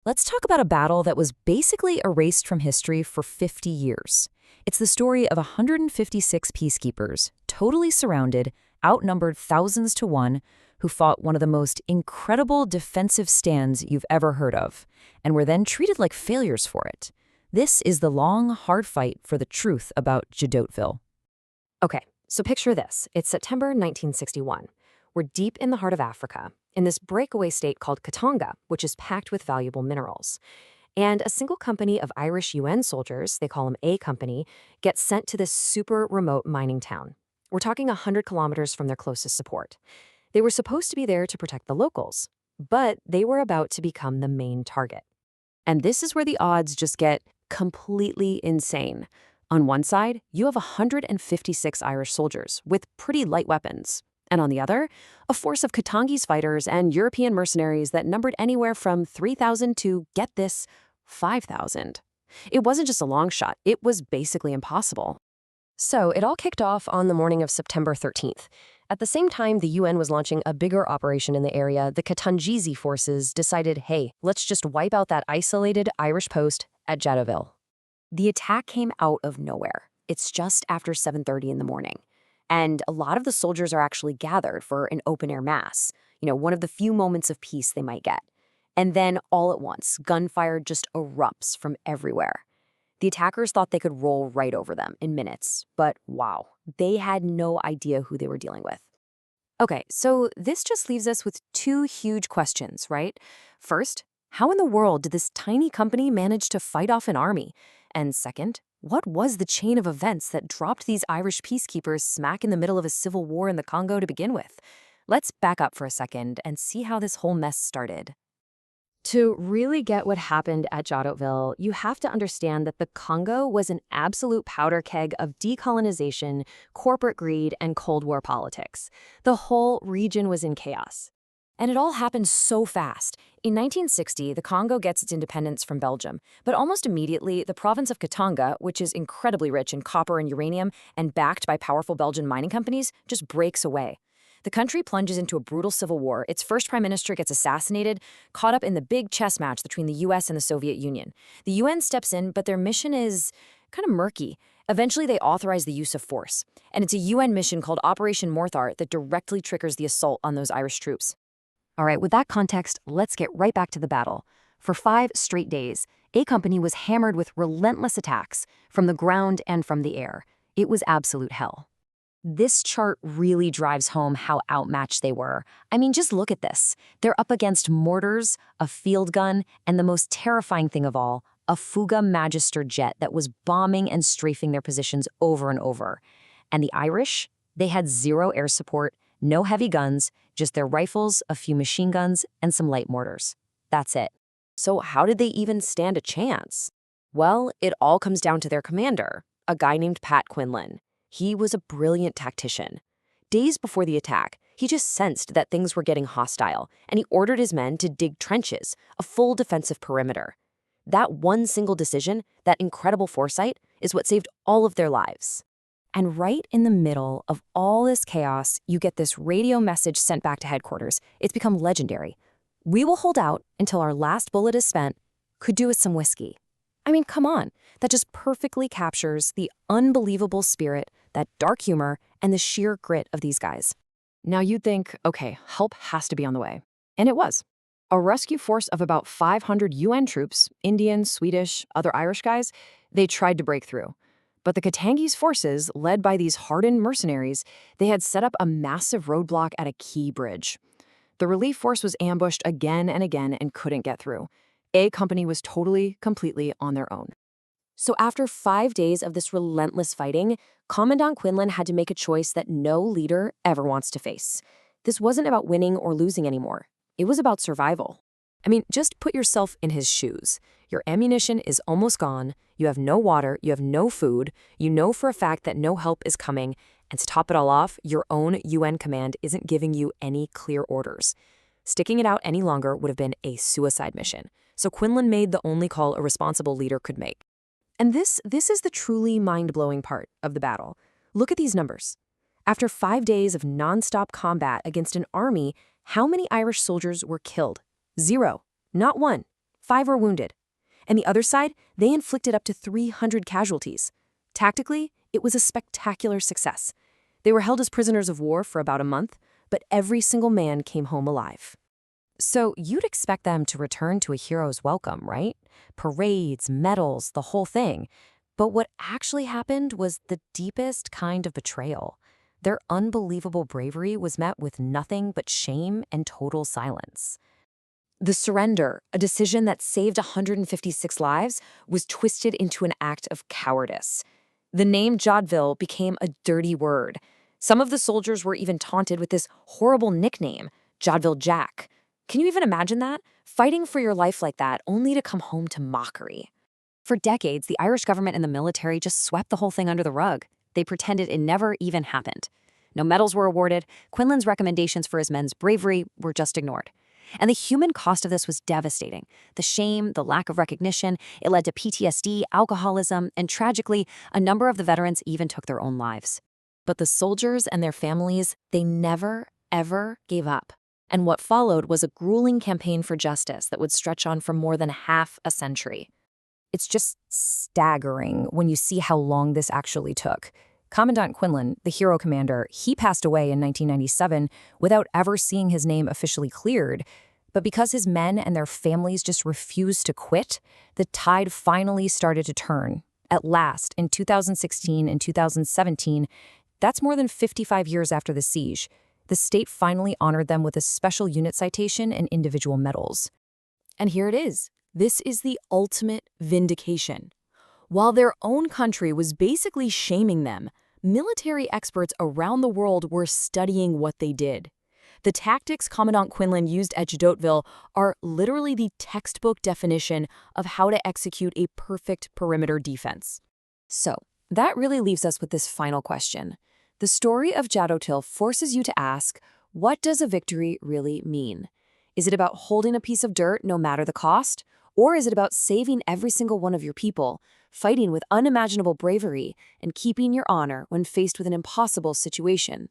Let's talk about a battle that was basically erased from history for 50 years. It's the story of 156 peacekeepers, totally surrounded, outnumbered thousands to one, who fought one of the most incredible defensive stands you've ever heard of, and were then treated like failures for it. This is the long, hard fight for the truth about Jadotville. Okay, so picture this. It's September 1961. We're deep in the heart of Africa, in this breakaway state called Katanga, which is packed with valuable minerals. And a single company of Irish UN soldiers, they call them A Company, gets sent to this super remote mining town. We're talking 100 kilometers from their closest support. They were supposed to be there to protect the locals, but they were about to become the main target. And this is where the odds just get completely insane. On one side, you have 156 Irish soldiers with pretty light weapons. And on the other, a force of Katangese fighters and European mercenaries that numbered anywhere from 3,000 to, get this, 5,000. It wasn't just a long shot, it was basically impossible. So it all kicked off on the morning of September 13th. At the same time the UN was launching a bigger operation in the area, the Katangese forces decided, hey, let's just wipe out that isolated Irish post at Jadotville. The attack came out of nowhere. It's just after 7:30 in the morning. And a lot of the soldiers are actually gathered for an open-air mass, one of the few moments of peace they might get. And then, all at once, gunfire just erupts from everywhere. The attackers thought they could roll right over them in minutes, but wow, they had no idea who they were dealing with. Okay, so this just leaves us with two huge questions, right? First, how in the world did this tiny company manage to fight off an army? And second, what was the chain of events that dropped these Irish peacekeepers smack in the middle of a civil war in the Congo to begin with? Let's back up for a second and see how this whole mess started. To really get what happened at Jadotville, you have to understand that the Congo was an absolute powder keg of decolonization, corporate greed, and Cold War politics. The whole region was in chaos. And it all happened so fast. In 1960, the Congo gets its independence from Belgium, but almost immediately, the province of Katanga, which is incredibly rich in copper and uranium and backed by powerful Belgian mining companies, just breaks away. The country plunges into a brutal civil war. Its first prime minister gets assassinated, caught up in the big chess match between the US and the Soviet Union. The UN steps in, but their mission is kind of murky. Eventually, they authorize the use of force. And it's a UN mission called Operation Mortar that directly triggers the assault on those Irish troops. All right, with that context, let's get right back to the battle. For 5 straight days, A Company was hammered with relentless attacks from the ground and from the air. It was absolute hell. This chart really drives home how outmatched they were. I mean, just look at this. They're up against mortars, a field gun, and the most terrifying thing of all, a Fouga Magister jet that was bombing and strafing their positions over and over. And the Irish? They had zero air support, no heavy guns, just their rifles, a few machine guns, and some light mortars. That's it. So how did they even stand a chance? Well, it all comes down to their commander, a guy named Pat Quinlan. He was a brilliant tactician. Days before the attack, he just sensed that things were getting hostile, and he ordered his men to dig trenches, a full defensive perimeter. That one single decision, that incredible foresight, is what saved all of their lives. And right in the middle of all this chaos, you get this radio message sent back to headquarters. It's become legendary. We will hold out until our last bullet is spent. Could do with some whiskey. I mean, come on. That just perfectly captures the unbelievable spirit, that dark humor, and the sheer grit of these guys. Now you'd think, okay, help has to be on the way. And it was. A rescue force of about 500 UN troops, Indian, Swedish, other Irish guys, they tried to break through. But the Katangese forces, led by these hardened mercenaries, they had set up a massive roadblock at a key bridge. The relief force was ambushed again and again and couldn't get through. A Company was totally, completely on their own. So after 5 days of this relentless fighting, Commandant Quinlan had to make a choice that no leader ever wants to face. This wasn't about winning or losing anymore. It was about survival. I mean, just put yourself in his shoes. Your ammunition is almost gone, you have no water, you have no food, you know for a fact that no help is coming, and to top it all off, your own UN command isn't giving you any clear orders. Sticking it out any longer would have been a suicide mission. So Quinlan made the only call a responsible leader could make. And this is the truly mind-blowing part of the battle. Look at these numbers. After 5 days of non-stop combat against an army, how many Irish soldiers were killed? 0. Not 1. 5 were wounded. And the other side, they inflicted up to 300 casualties. Tactically, it was a spectacular success. They were held as prisoners of war for about a month, but every single man came home alive. So you'd expect them to return to a hero's welcome, right? Parades, medals, the whole thing. But what actually happened was the deepest kind of betrayal. Their unbelievable bravery was met with nothing but shame and total silence. The surrender, a decision that saved 156 lives, was twisted into an act of cowardice. The name Jadotville became a dirty word. Some of the soldiers were even taunted with this horrible nickname, Jadotville Jack. Can you even imagine that? Fighting for your life like that, only to come home to mockery. For decades, the Irish government and the military just swept the whole thing under the rug. They pretended it never even happened. No medals were awarded. Quinlan's recommendations for his men's bravery were just ignored. And the human cost of this was devastating. The shame, the lack of recognition, it led to PTSD, alcoholism, and tragically, a number of the veterans even took their own lives. But the soldiers and their families, they never, ever gave up. And what followed was a grueling campaign for justice that would stretch on for more than half a century. It's just staggering when you see how long this actually took. Commandant Quinlan, the hero commander, he passed away in 1997 without ever seeing his name officially cleared. But because his men and their families just refused to quit, the tide finally started to turn. At last, in 2016 and 2017, that's more than 55 years after the siege, the state finally honored them with a special unit citation and individual medals. And here it is. This is the ultimate vindication. While their own country was basically shaming them, military experts around the world were studying what they did. The tactics Commandant Quinlan used at Jadotville are literally the textbook definition of how to execute a perfect perimeter defense. So, that really leaves us with this final question. The story of Jadotville forces you to ask, what does a victory really mean? Is it about holding a piece of dirt no matter the cost? Or is it about saving every single one of your people, fighting with unimaginable bravery, and keeping your honor when faced with an impossible situation?